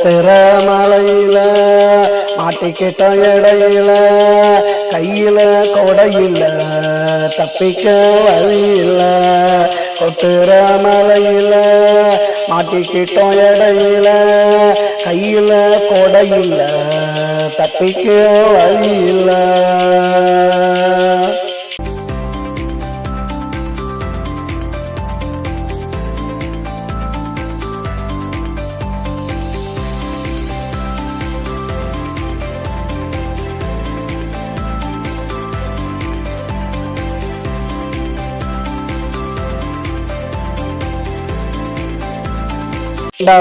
கொட்டுற மலையில மாட்டிக்கிட்ட இடையில கையில கொடையில தப்பிக்க வழியில கொட்டுற மலையில மாட்டிக்கிட்டோம் இடையில கையில கொடையில தப்பிக்க வழியில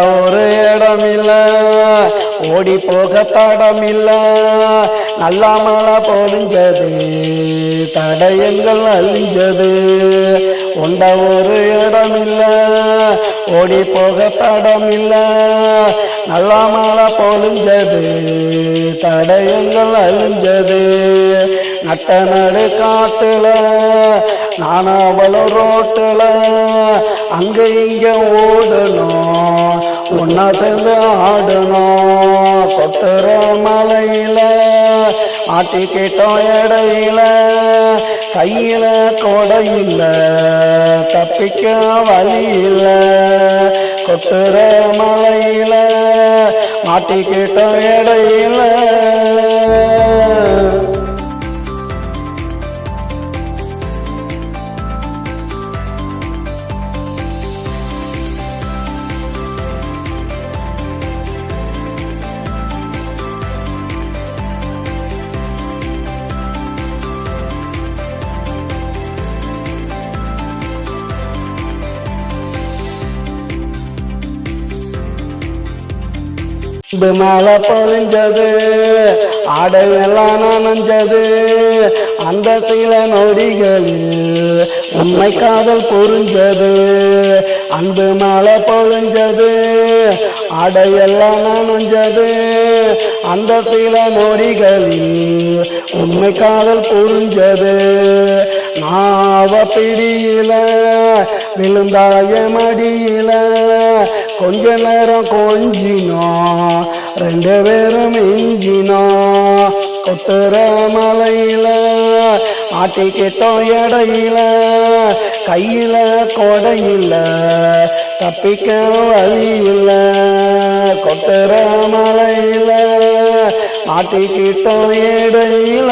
ஒரு இடமில்ல ஓடி போக தடமில்ல நல்லா மழை பொழிஞ்சது தடயங்கள் அழிஞ்சது உண்ட ஒரு இடமில்ல ஓடி போக தடமில்ல நல்லா மழை பொழிஞ்சது தடயங்கள் அழிஞ்சது நட்ட நடு காட்டுல நானாவளும் ரோட்டுல அங்க இங்க ஓடணும் ஒன்னா சேர்ந்து ஆடணும் கொட்டுற மலையில மாட்டிக்கிட்டோம் இடையில கையில கொடையில தப்பிக்க வழியில கொட்டுற மலையில மாட்டிக்கிட்டோம் இடையில மழை பொழிஞ்சது ஆடையெல்லாம் நனைஞ்சது அந்த சில நொடிகளில் உண்மை காதல் புரிஞ்சது அன்பு மழை பொழிஞ்சது ஆடையெல்லாம் நனைஞ்சது அந்த சில நொடிகளில் உண்மை காதல் புரிஞ்சது நாவ பிடியில விழுந்தாய மடியில கொஞ்ச நேரம் கொஞ்சினோம் ரெண்டு பேரும் மிஞ்சினோம் கொட்டுற மலையில மாட்டிக்கிட்டோம் இடையில கையில கொடையில தப்பிக்க வழியில கொட்டுற மலையில மாட்டிக்கிட்டோம் இடையில